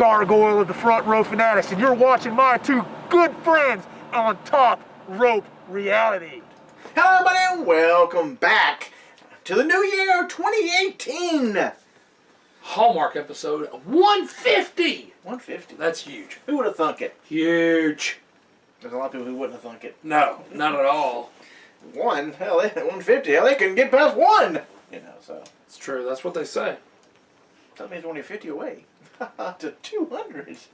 gargoyle of the front row fanatics, and you're watching my two good friends on Top Rope Reality. Hello, everybody, and welcome back to the new year, 2018. Hallmark episode 150. 150. That's huge. Who would have thunk it? Huge. There's a lot of people who wouldn't have thunk it. No, not at all. One, hell, 150. Hell, they couldn't get past one. You know, so. It's true. That's what they say. That means only 50 away to 200. It's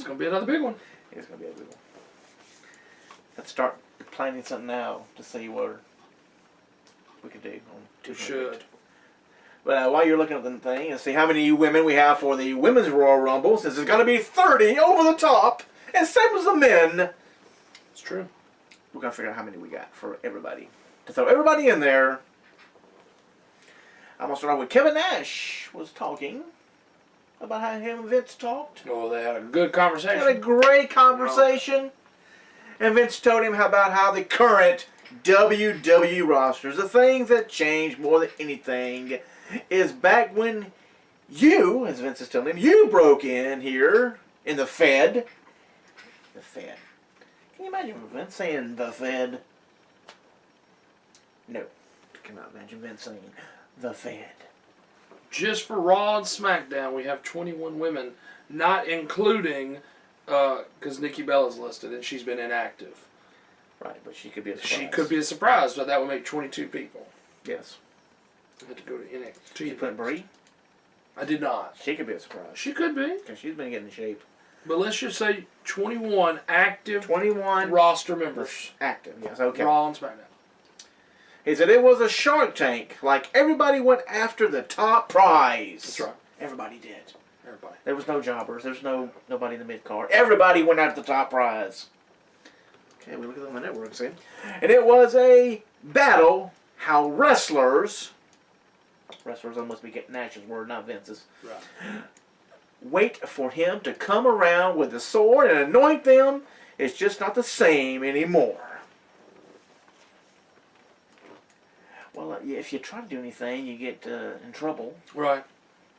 going to be another big one. It's going to be a big one. Let's start planning something now to see what we could do on 200. We should. But while you're looking at the thing and see how many women we have for the Women's Royal Rumble, since it's going to be 30 over the top, and same as the men. It's true. We're going to figure out how many we got for everybody. To throw everybody in there, I'm going to start off with Kevin Nash was talking about how him and Vince talked. Oh, they had a good conversation. They had a great conversation. And Vince told him about how the current WWE rosters, the things that changed more than anything, is back when you, as Vince is telling him, you broke in here in the Fed. The Fed. Can you imagine Vince saying the Fed? No. Cannot imagine Vince saying the Fed. Just for Raw and SmackDown, we have 21 women, not including, because Nikki Bella's listed and she's been inactive. Right, but she could be a surprise. She could be a surprise, but that would make 22 people. Yes. I had to go to NXT. Did you put Brie? I did not. She could be a surprise. She could be. Because she's been getting in shape. But let's just say 21 active 21 roster members. Active, yes, okay. Raw and SmackDown. He said it was a Shark Tank. Like, everybody went after the top prize. That's right. Everybody did. Everybody. There was no jobbers. There was nobody in the mid-card. Everybody went after the top prize. Okay, we look at it on the network, see? And it was a battle how wrestlers I must be getting Nash's word, not Vince's. Right. Wait for him to come around with the sword and anoint them. It's just not the same anymore. Well, if you try to do anything, you get in trouble. Right.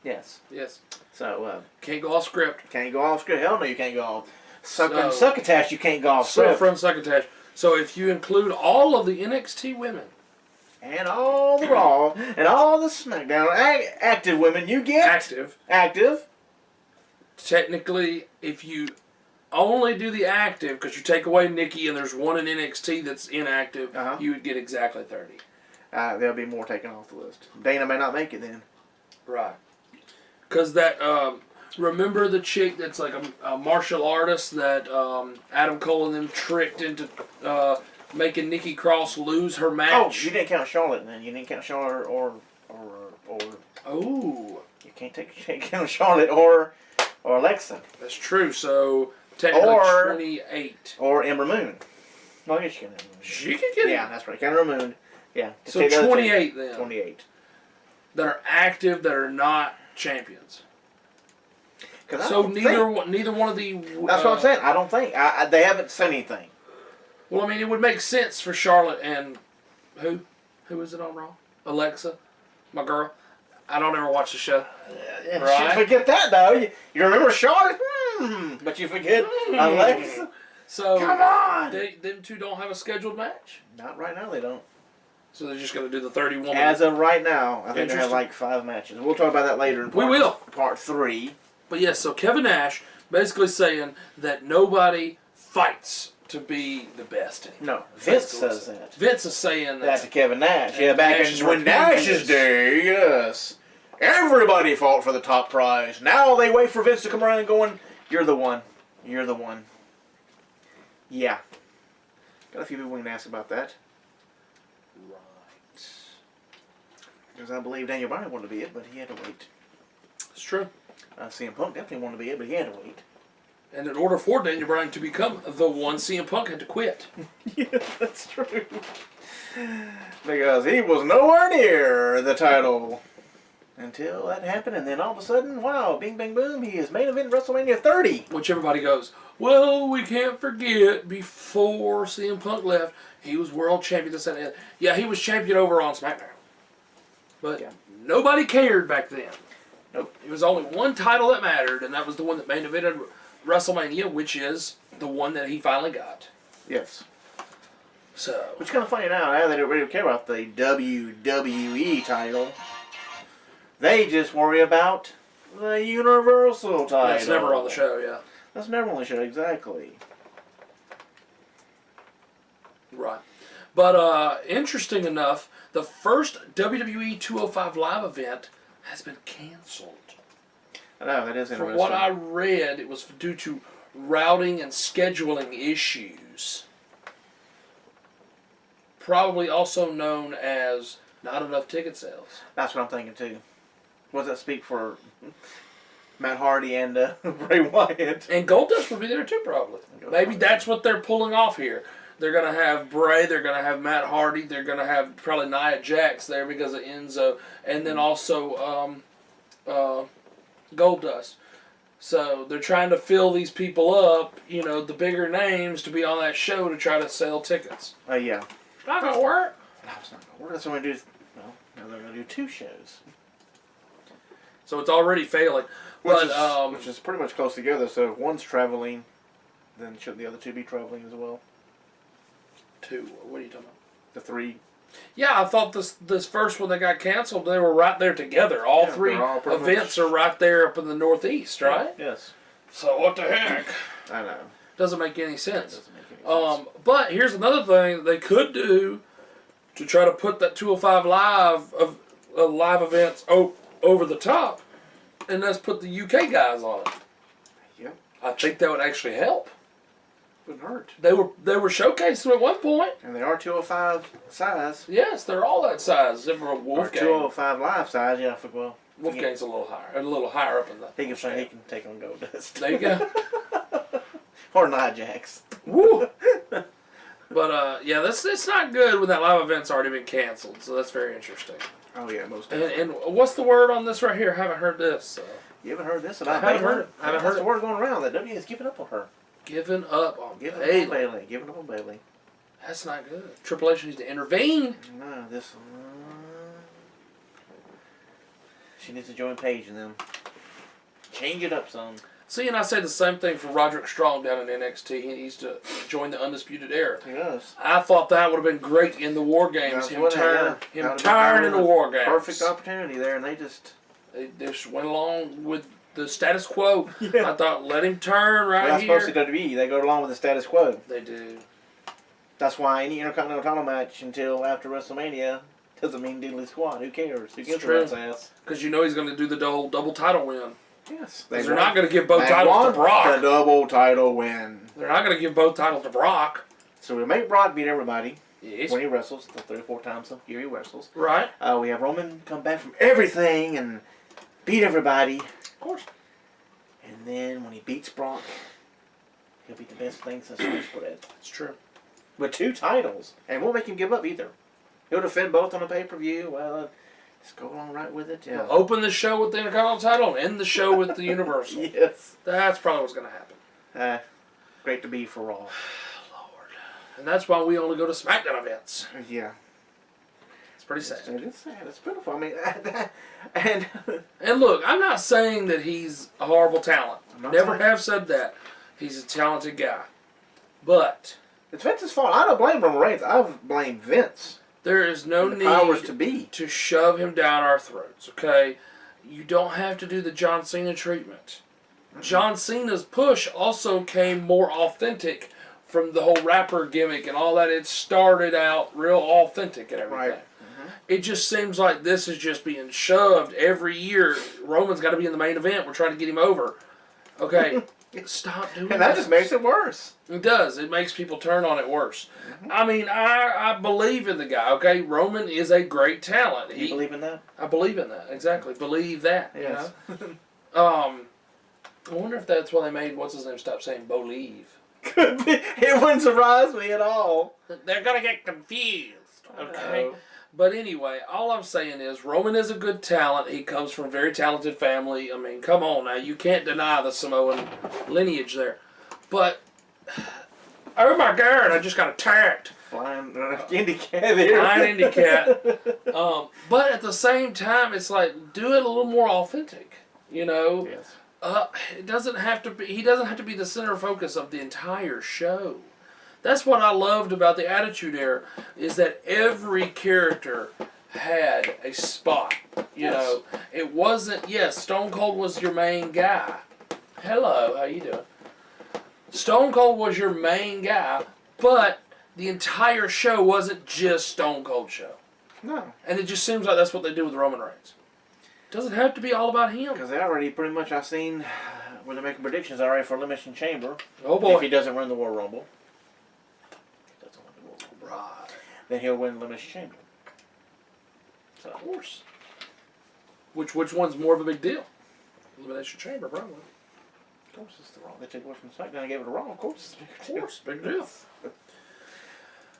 Yes. Yes. So, can't go off script. can't go off script. Hell no, you can't go off. Succotash, you can't go off So script. from Succotash. So if you include all of the NXT women. And all the Raw, and all the SmackDown, active women, you get... Active. Technically, if you only do the active, because you take away Nikki and there's one in NXT that's inactive, you would get exactly 30. There'll be more taken off the list. Dana may not make it then. Right. Because that, remember the chick that's like a martial artist that Adam Cole and them tricked into making Nikki Cross lose her match? Oh, you didn't count Charlotte then. You didn't count Charlotte or Oh. You can't count Charlotte or Alexa. That's true. So technically 28. Or Ember Moon. Well, I guess you can. She can get it. Yeah, that's right. Ember Moon. Yeah. So 28 then. 28. That are active, that are not champions. So neither one of the. That's what I'm saying. I don't think they haven't said anything. Well, I mean, it would make sense for Charlotte and who? Who is it on Raw? Alexa, my girl. I don't ever watch the show. Right? You forget that though. You remember Charlotte, but you forget Alexa. So come on. Them two don't have a scheduled match. Not right now. They don't. So they're just going to do the 31. As of right now, I think they have like 5 matches. We'll talk about that later in part 3. But yes, so Kevin Nash basically saying that nobody fights to be the best anymore. No, Vince says that. Vince is saying that. That's to Kevin Nash. Yeah, back in Nash's day, yes. Everybody fought for the top prize. Now they wait for Vince to come around and going, you're the one. You're the one. Yeah. Got a few people we can ask about that. Right. Because I believe Daniel Bryan wanted to be it, but he had to wait. It's true. CM Punk definitely wanted to be it, but he had to wait. And in order for Daniel Bryan to become the one, CM Punk had to quit. Yeah, that's true. Because he was nowhere near the title until that happened, and then all of a sudden, wow, bing, bang, boom, he is main event WrestleMania 30. Which everybody goes, well, we can't forget, before CM Punk left, he was world champion. This and that. Yeah, he was champion over on SmackDown. But nobody cared back then. Nope. It was only one title that mattered, and that was the one that main evented WrestleMania, which is the one that he finally got. Yes. So. Which is kind of funny now they don't really care about the WWE title. They just worry about the Universal title. That's never on the show, yeah. That's never on the show, exactly. Right. But interesting enough, the first WWE 205 Live event has been canceled. I know, that is interesting. From what I read, it was due to routing and scheduling issues. Probably also known as not enough ticket sales. That's what I'm thinking too. What does that speak for Matt Hardy and Bray Wyatt? And Goldust would be there too, probably. Maybe that's what they're pulling off here. They're going to have Bray, they're going to have Matt Hardy, they're going to have probably Nia Jax there because of Enzo, and then also Goldust. So they're trying to fill these people up, you know, the bigger names to be on that show to try to sell tickets. Yeah. Not going to work. No, it's not going to work. That's what I'm going to do. Well, now they're going to do 2 shows. So it's already failing. Which is pretty much close together, so if one's traveling, then shouldn't the other 2 be traveling as well? 2. What are you talking about? The 3. Yeah, I thought this first one that got canceled, they were right there together. All 3 events are right there up in the Northeast, right? Yes. So what the heck? I know. Doesn't make any sense. Doesn't make any sense. But here's another thing they could do to try to put that 205 live events over the top, and that's put the UK guys on it. Yep. I think that would actually help. Wouldn't hurt. They were showcased at one point. And they are 205 size. Yes, they're all that size. Except for Or Wolfgang. 205 live size, yeah. Well, Wolfgang's a little higher up in the. he can take on Goldust. There you go. Or Nia Jax. Woo! But yeah, it's not good when that live event's already been canceled. So that's very interesting. Oh yeah, most definitely. And what's the word on this right here? I haven't heard this. So. You haven't heard this about I haven't Bayley? heard it. I haven't That's heard the word going around that WWE has given up on her. Giving up on Giving Bayley. up on Bayley. Giving up on Bayley. That's not good. Triple H needs to intervene. No, this. She needs to join Paige and them. Change it up some. See, and I say the same thing for Roderick Strong down in NXT. He needs to join the Undisputed Era. He does. I thought that would have been great in the War Games. Him turn in the War Games. Perfect opportunity there, and they just went along with the status quo. Yeah. I thought, let him turn right that's here. supposed to WWE. They go along with the status quo. They do. That's why any Intercontinental title match until after WrestleMania doesn't mean diddly squat. Who cares? Who gives a rat's ass? Because you know he's going to do the double title win. Yes. Because they're not going to give both titles to Brock. The double title win. They're not going to give both titles to Brock. So we make Brock beat everybody. Yes. When he wrestles, the 3 or 4 times a year he wrestles. Right. We have Roman come back from everything and beat everybody. Of course. And then when he beats Brock, he'll be the best thing since sliced bread. It's true. With 2 titles. And won't make him give up either. He'll defend both on a pay-per-view. Well, just go along right with it. Yeah. We'll open the show with the Intercontinental title and end the show with the Universal. Yes. That's probably what's going to happen. Great to be for Raw. Lord. And that's why we only go to SmackDown events. Yeah. It's pretty sad. It is sad. It's pitiful. I mean, and And look, I'm not saying that he's a horrible talent. Never have said that. He's a talented guy. But it's Vince's fault. I don't blame Roman Reigns. I blame Vince. there is no And the powers need to shove him down our throats, okay? You don't have to do the John Cena treatment. John Cena's push also came more authentic from the whole rapper gimmick and all that. It started out real authentic and everything. Right. It just seems like this is just being shoved every year. Roman's got to be in the main event. We're trying to get him over. Okay, stop doing that. And that just makes it worse. It does. It makes people turn on it worse. I mean, I believe in the guy, okay? Roman is a great talent. You believe in that? I believe in that, exactly. Believe that, Yes. you know? I wonder if that's why they made, what's his name, stop saying believe. Could be. It wouldn't surprise me at all. They're going to get confused, okay? But anyway, all I'm saying is Roman is a good talent. He comes from a very talented family. I mean, come on now. You can't deny the Samoan lineage there. But, oh my God, I just got attacked. Flying Indy cat there. Flying Indy cat. But at the same time, it's like, do it a little more authentic. You know? Yes. It doesn't have to be. He doesn't have to be the center focus of the entire show. That's what I loved about the Attitude Era, is that every character had a spot. You know, it wasn't. Yes, Stone Cold was your main guy. Hello, how you doing? Stone Cold was your main guy, but the entire show wasn't just Stone Cold show. No. And it just seems like that's what they do with Roman Reigns. Doesn't have to be all about him. Because they already pretty much, I've seen when they're making predictions already for Elimination Chamber. Oh boy. If he doesn't win the Royal Rumble. Right. Then he'll win Elimination Chamber. So. Of course. Which one's more of a big deal? Elimination Chamber, probably. Of course it's the Raw. They took away from SmackDown and gave it to Raw. Of course it's a big Of deal. course, big deal.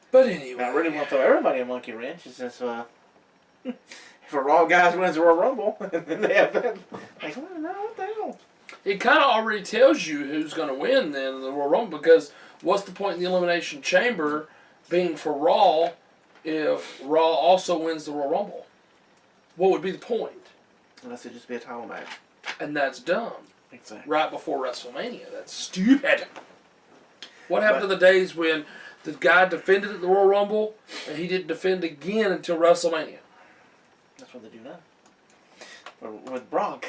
But anyway. I really want to throw everybody a monkey wrench. It's just, if a Raw guys wins the Royal Rumble, and then they have that, like, well, no, what the hell? It kind of already tells you who's going to win then in the Royal Rumble, because what's the point in the Elimination Chamber being for Raw if Raw also wins the Royal Rumble? What would be the point? Unless it just be a title match. And that's dumb. Exactly. Right before WrestleMania. That's stupid. What happened to the days when the guy defended at the Royal Rumble and he didn't defend again until WrestleMania? That's what they do now. With Brock.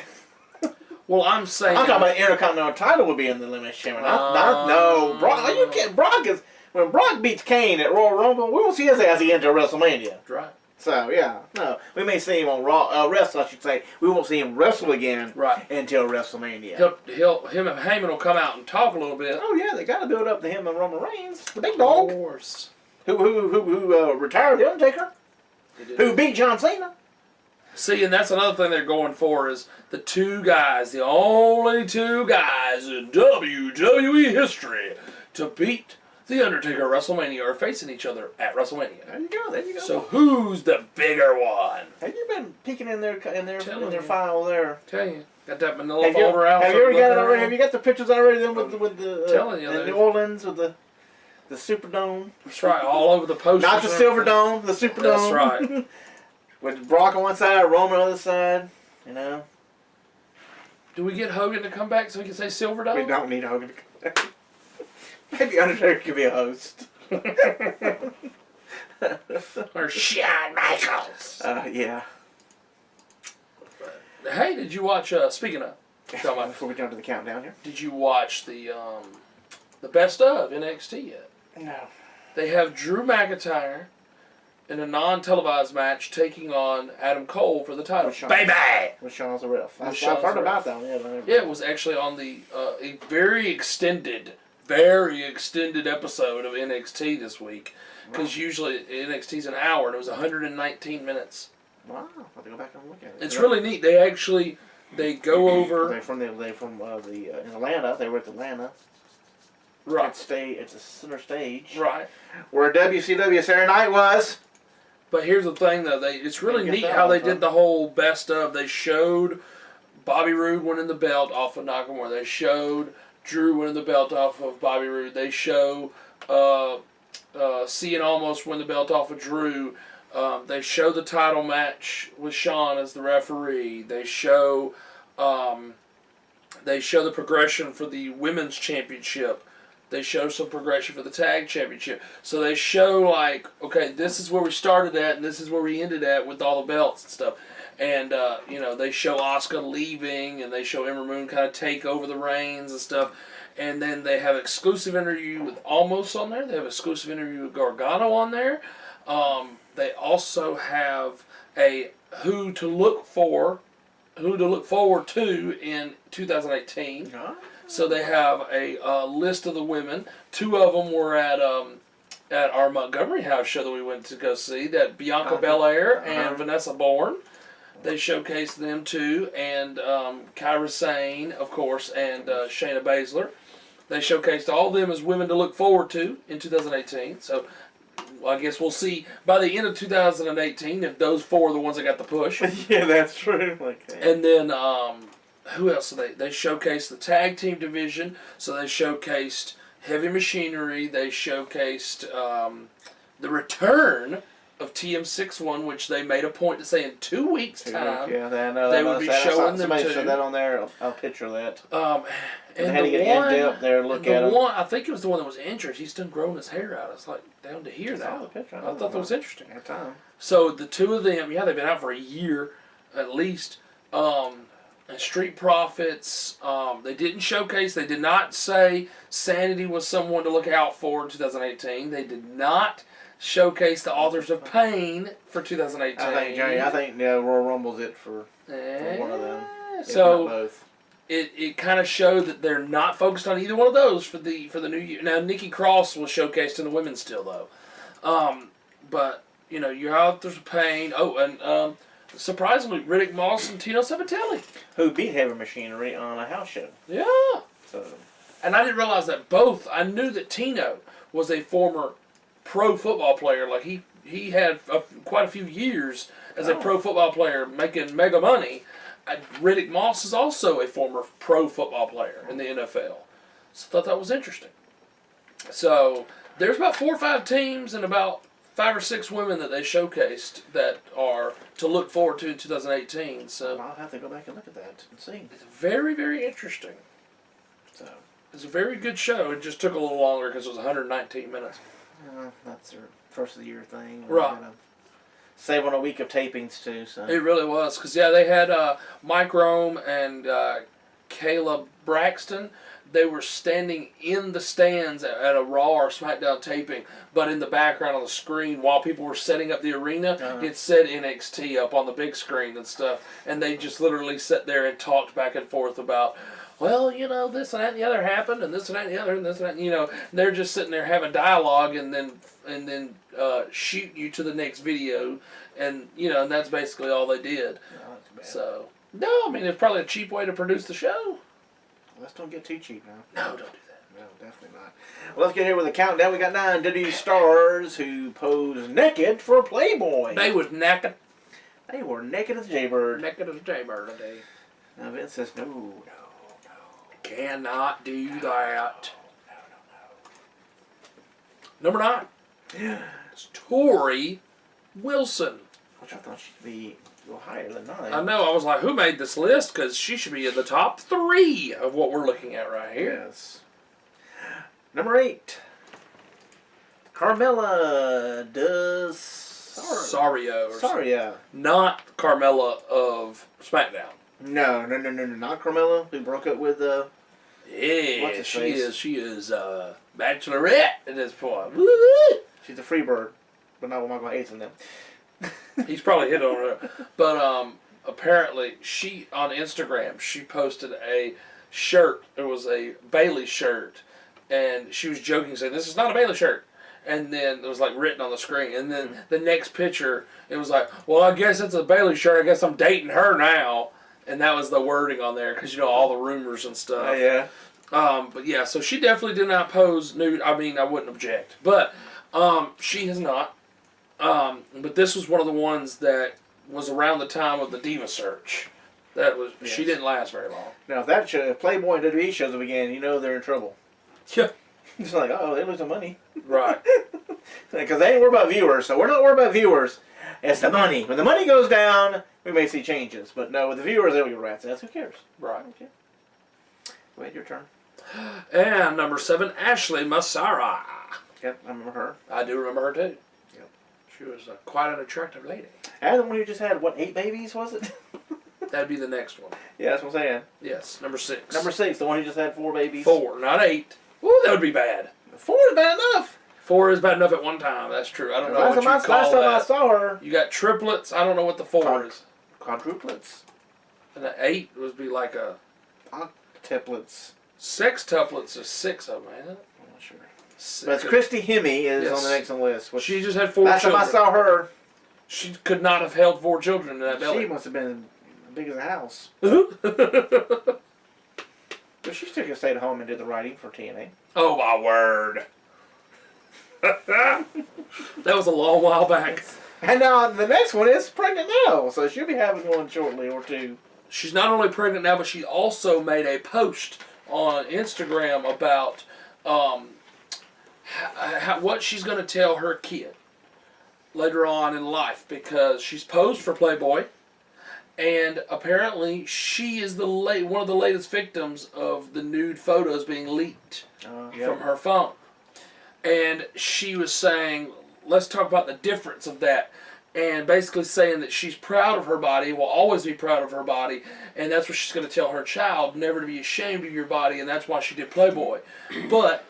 Well, I'm saying... I'm talking about the Intercontinental title would be in the Elimination Chamber. No, Brock. You can't. Brock is... When Brock beats Kane at Royal Rumble, we won't see his ass again until WrestleMania. That's right. So, yeah. No. We may see him on Raw... wrestle, I should say. We won't see him wrestle again until WrestleMania. Him and Heyman will come out and talk a little bit. Oh, yeah. They got to build up to him and Roman Reigns. The big dog. Of course. Who retired The Undertaker. Who beat John Cena. See, and that's another thing they're going for is the two guys, the only two guys in WWE history to beat The Undertaker at WrestleMania are facing each other at WrestleMania. There you go. So who's the bigger one? Have you been peeking in their Telling you. file there? Tell you, got that manila folder out. Have you already got it already? Have you got the pictures already then with the Telling you, in New Orleans with the Superdome? That's right, all over the posters. Not the Silver Dome, the Superdome. That's right. With Brock on one side, Roman on the other side, you know. Do we get Hogan to come back so we can say Silver Dome? We don't need Hogan to come back. Maybe Undertaker could be a host. Or Shawn Michaels. Yeah. Hey, did you watch, speaking of Shawn Michaels, Before we jump to the countdown here. did you watch the best of NXT yet? No. They have Drew McIntyre in a non-televised match taking on Adam Cole for the title. Baby! With Sean as a ref. I've Sean as heard a about ref. that one. Yeah, Yeah, it was actually on the a very extended episode of NXT this week. Because usually NXT's an hour, and it was 119 minutes. Wow. I'll have to go back and look at it. It's really neat. They go over... They're from in Atlanta. They were at Atlanta. Right. It's the center stage. Right. Where WCW Saturday Night was. But here's the thing, though. It's really neat how they did the whole best of. They showed Bobby Roode winning the belt off of Nakamura. They showed Drew winning the belt off of Bobby Roode. They show Cien almost win the belt off of Drew. They show the title match with Shawn as the referee. They show the progression for the women's championship. They show some progression for the tag championship. So they show, like, okay, this is where we started at and this is where we ended at with all the belts and stuff. And, they show Asuka leaving and they show Ember Moon kind of take over the reins and stuff. And then they have exclusive interview with Almost on there. They have exclusive interview with Gargano on there. They also have a who to look forward to in 2018. So they have a list of the women. Two of them were at our Montgomery House show that we went to go see. That Bianca Belair and Vanessa Bourne. They showcased them too, and Kairi Sane, of course, and Shayna Baszler. They showcased all of them as women to look forward to in 2018. So I guess we'll see by the end of 2018 if those four are the ones that got the push. Yeah, that's true. And then who else? They showcased the tag team division. So they showcased Heavy Machinery. They showcased the return of TM61, which they made a point to say in 2 weeks' time. Yeah, they would be showing them somebody too. said that on there. I'll picture that. And they had to get in depth there and look at him. I think it was the one that was injured. He's still growing his hair out. It's like down to here now. The picture. I thought that was interesting. At time. So the two of them, they've been out for a year at least. And Street Profits, they didn't showcase. They did not say Sanity was someone to look out for in 2018. They did not showcase the Authors of Pain for 2018. I think Royal Rumble's it for one of them. So both. It kind of showed that they're not focused on either one of those for the new year. Now Nikki Cross was showcased in the women's still though, but your Authors of Pain. Oh, and surprisingly, Riddick Moss and Tino Sabatelli, who beat Heavy Machinery on a house show. Yeah. So. And I didn't realize that both. I knew that Tino was a former pro football player. Like he had quite a few years as a pro football player making mega money. Riddick Moss is also a former pro football player in the NFL. So I thought that was interesting. So there's about 4 or 5 teams and about 5 or 6 women that they showcased that are to look forward to in 2018. So I'll have to go back and look at that and see. It's very, very interesting. So it's a very good show. It just took a little longer because it was 119 minutes. That's their first of the year thing. Right. Save on a week of tapings too. So it really was because they had Mike Rome and Kayla Braxton. They were standing in the stands at a Raw or SmackDown taping, but in the background on the screen while people were setting up the arena, it said NXT up on the big screen and stuff. And they just literally sat there and talked back and forth about, well, this and that and the other happened, and this and that and the other, and this and that. They're just sitting there having dialogue and then shooting you to the next video, and and that's basically all they did. So no, I mean it's probably a cheap way to produce the show. Let's don't get too cheap now. No, don't do that. No, definitely not. Well, let's get here with a countdown. We got 9 WWE stars who posed naked for Playboy. They was naked. They were naked as a jaybird. Naked as a jaybird today. Now Vince says no. Cannot do that. No. Number 9. It's Torrie Wilson. Which I thought she'd be a little higher than 9. I know. I was like, who made this list? Because she should be in the top 3 of what we're looking at right here. Yes. Number 8. Carmella DeCesare. Saria. Not Carmella of SmackDown. No. Not Carmella, who broke up with Yeah, she is Bachelorette at this point. She's a free bird, but not with Michael Hayes in them. He's probably hit on her. But apparently, she on Instagram, she posted a shirt. It was a Bailey shirt. And she was joking, saying, "This is not a Bailey shirt." And then it was like written on the screen. And then the next picture, it was like, "Well, I guess it's a Bailey shirt. I guess I'm dating her now." And that was the wording on there because, all the rumors and stuff. Yeah. But yeah, so she definitely did not pose nude. I mean, I wouldn't object. But she has not. But this was one of the ones that was around the time of the Diva search. That was She didn't last very long. Now, if Playboy and WWE shows up again, they're in trouble. Yeah. It's like, they losing money. Right. Because they ain't worried about viewers, so we're not worried about viewers. It's the money. When the money goes down, we may see changes. But no, with the viewers, they'll be rats. That's who cares. Right. Okay. Go ahead, your turn. And number 7, Ashley Massaro. Yep, I remember her. I do remember her too. Yep. She was quite an attractive lady. And the one who just had, 8 babies, was it? That'd be the next one. Yeah, that's what I'm saying. Yes, number 6. Number 6, the one who just had 4 babies. 4, not 8. Ooh, that would be bad. 4 is bad enough. 4 is bad enough at one time. That's true. I don't know what you last call time that. I saw her. You got triplets. I don't know what the 4 is. Quadruplets. And the 8 would be like a... Octuplets. Sextuplets is 6 of them, man. I'm not sure. But Christy Hemme is on the next on the list. She just had 4 last children. time I saw her, she could not have held 4 children in that belly. She must have been as big as a house. But she still could stay at home and did the writing for TNA. Oh, my word. That was a long while back. And now the next one is pregnant now, so she'll be having one shortly or 2. She's not only pregnant now, but she also made a post on Instagram about what she's going to tell her kid. later on in life because she's posed for Playboy, and apparently she is one of the latest victims of the nude photos being leaked from her phone. And she was saying, let's talk about the difference of that. And basically saying that she's proud of her body, will always be proud of her body, and that's what she's going to tell her child, never to be ashamed of your body, and that's why she did Playboy. But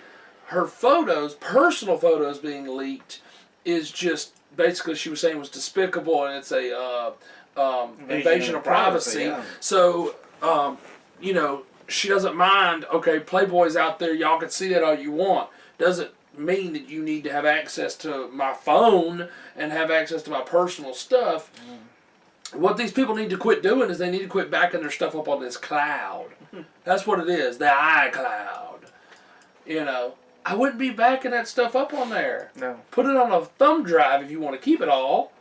her photos, personal photos being leaked, is just, basically she was saying was despicable, and it's a invasion of privacy. Yeah. So, you know, she doesn't mind, okay, Playboy's out there, y'all can see that all you want. Doesn't mean that you need to have access to my phone and have access to my personal stuff. What these people need to quit doing is they need to quit backing their stuff up on this cloud. That's what it is, the iCloud. You know, I wouldn't be backing that stuff up on there. No. Put it on a thumb drive if you want to keep it all.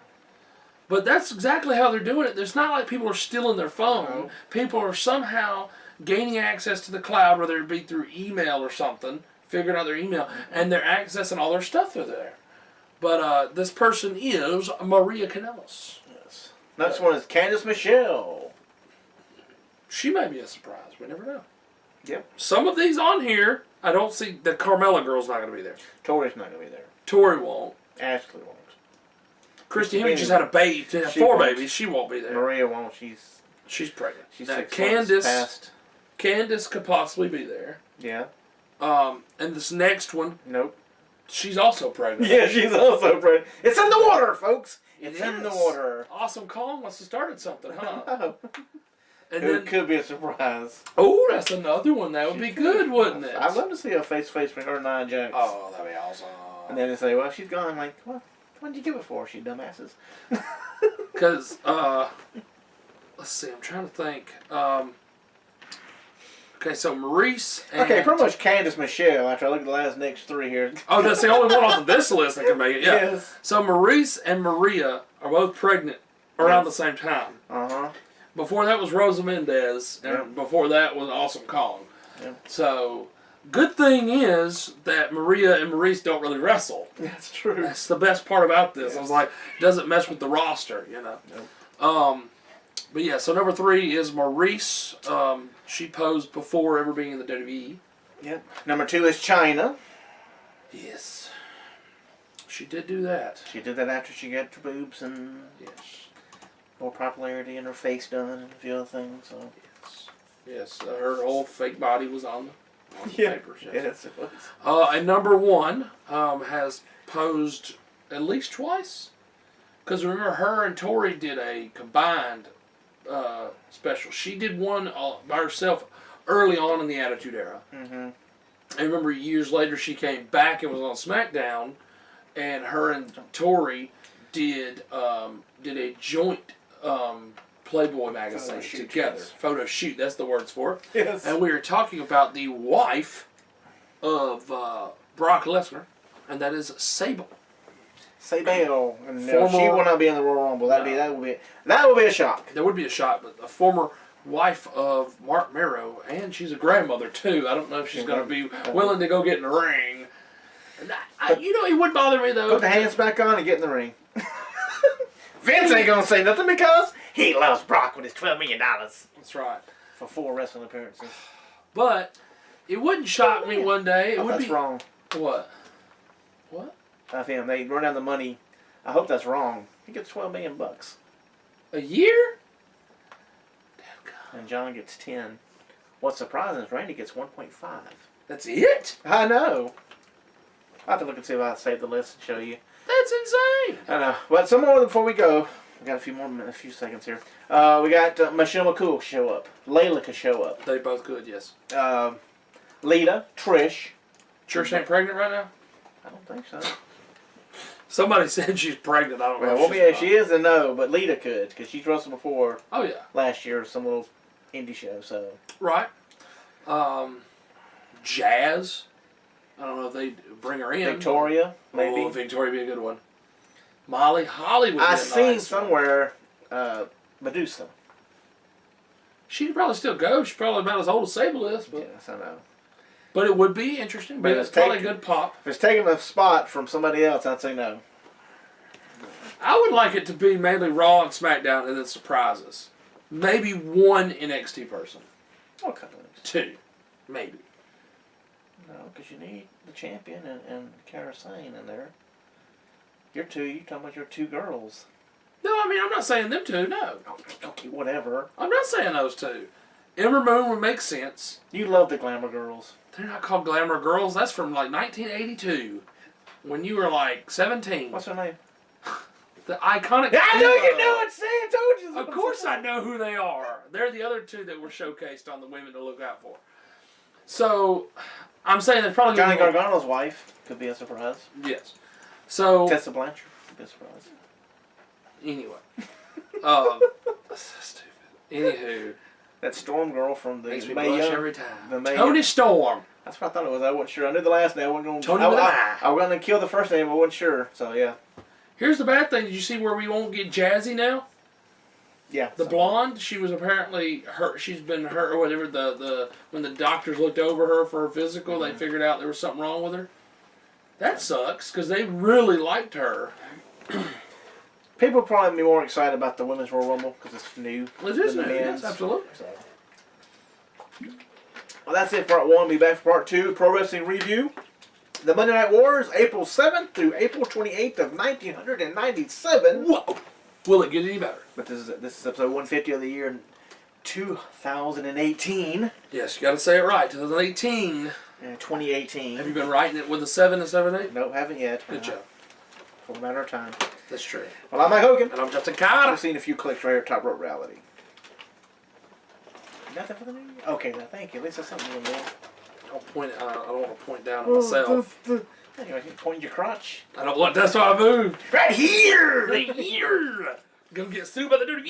But that's exactly how they're doing it. It's not like people are stealing their phone. No. People are somehow gaining access to the cloud, whether it be through email or something, figuring out their email, and they're accessing all their stuff through there. But this person is Maria Kanellis. Yes. Next one is Candice Michelle. She may be a surprise. We never know. Yep. Some of these on here, I don't see. The Carmella girl's not going to be there. Torrie's not going to be there. Torrie won't. Ashley won't. Christy Hemme just had a baby. She had 4 babies. She won't be there. Maria won't. She's pregnant. She's now, 6 months past. Candice could possibly be there. Yeah. And this next one, Nope. she's also pregnant. Yeah, she's also pregnant. It's in the water, folks. It's It in the is. water. Awesome Kong must have started something, huh? Oh. And It then, could be a surprise. oh, that's another one. That would be good, wouldn't it? I'd love to see a face-to-face with her and Nia Jax. Oh, that'd be awesome. And then they say, well, she's gone. Like, what? What did you give it for, you dumbasses? Because, let's see, I'm trying to think. Okay, so Maryse and... Okay, pretty much Candice Michelle after I look at the last next 3 here. Oh, that's the only one off of this list that can make it, yeah. Yes. So Maryse and Maria are both pregnant around the same time. Uh-huh. Before that was Rosa Mendez, and Yep. before that was Awesome Kong. Yep. So, good thing is that Maria and Maryse don't really wrestle. That's true. That's the best part about this. I was like, it doesn't mess with the roster, you know. Nope. But yeah, so number 3 is Maryse. She posed before ever being in the WWE. Yep. Number 2 is Chyna. Yes. She did do that. She did that after she got her boobs and Yes. more popularity and her face done and a few other things. So. Yes. Her whole fake body was on the papers. Yes. Yes, it was. And number 1 has posed at least twice. Because remember, her and Torrie did a combined special. She did one by herself early on in the Attitude Era. Mm-hmm. I remember years later she came back and was on SmackDown, and her and Torrie did a joint Playboy magazine together. Yes. Photo shoot, that's the words for it. Yes. And we were talking about the wife of Brock Lesnar, and that is Sable. Sable. And no, Former- she will not be in the Royal Rumble. That would be a shock. There would be a shot, but a former wife of Mark Marrow, and she's a grandmother too. I don't know if she's going to be willing to go get in the ring. And you know, it would bother me though. Put the hands back on and get in the ring. Vince ain't gonna say nothing because he loves Brock with his $12 million That's right. for 4 wrestling appearances. But it wouldn't shock me one day. It I hope would that's be wrong. What? What? Of him, they run down the money. I hope that's wrong. He gets $12 million, A year? Damn God. and John gets 10. What's surprising is Randy gets 1.5. That's it? I know. I will have to look and see if I save the list and show you. That's insane. I know. But some more before we go. We got a few seconds here. We got Michelle McCool show up. Layla could show up. They both could, yes. Lita, Trish. Trish ain't pregnant right now? I don't think so. Somebody said she's pregnant. I don't know. Well, if she is, then no. But Lita could, because she's wrestled before Oh, yeah. last year, some little indie show. So Right. Jazz. I don't know if they bring her in. Victoria, maybe. Oh, Victoria would be a good one. Molly Holly would be a I nice seen one. somewhere Medusa. She could probably still go. She's probably about as old as Sable is. But, Yes, I know. but it would be interesting. But But it's it's probably a taken- good pop. If it's taking a spot from somebody else, I'd say no. I would like it to be mainly Raw and SmackDown and then surprises. Maybe one NXT person. Okay. 2. Maybe. No, because you need the champion and Kairi Sane in there. You're talking about your 2 girls. No, I mean, I'm not saying them 2, no. Okay, whatever. I'm not saying those 2. Ember Moon would make sense. You love the Glamour Girls. They're not called Glamour Girls. That's from like 1982. When you were like 17. What's her name? The iconic... I know you know it, see? I told you. Of course I know who they are. They're the other 2 that were showcased on the women to look out for. So, I'm saying they're probably... Johnny Gargano's wife could be a surprise. Yes. So... Tessa Blanchard could be a surprise. Anyway. That's stupid. Anywho. That Storm girl from the Makes me Mae blush Young, every time. the Mae Tony Young. Storm. That's what I thought it was. I wasn't sure. I knew the last name. I wasn't going. Tony with an I. I was going to kill the first name. I wasn't sure. So yeah. Here's the bad thing. Did you see where we won't get Jazzy now? Yeah. The blonde. She was apparently hurt. She's been hurt or whatever. When the doctors looked over her for her physical, they figured out there was something wrong with her. That sucks because they really liked her. People probably be more excited about the Women's Royal Rumble because it's new. It is than new. the Yes, men's. absolutely. So. Well, that's it for part 1. Be back for part 2. Pro Wrestling Review. The Monday Night Wars, April 7th through April 28th of 1997. Whoa! Will it get any better? But this is episode 150 of the year 2018. Yes, you got to say it right. 2018. 2018. Have you been writing it with a 7 and 7/8? Nope, haven't yet. Good job. For a matter of time. That's true. Well, I'm Mike Hogan. And I'm Justin Carter. I've seen a few clicks right here, Top Rope Reality. Nothing for the new year? Okay, now thank you. At least that's something in there. Don't point. I don't want to point down at myself. Anyway, you point your crotch. I don't want. That's why I moved. Right here! Right here. Gonna get sued by the dirty.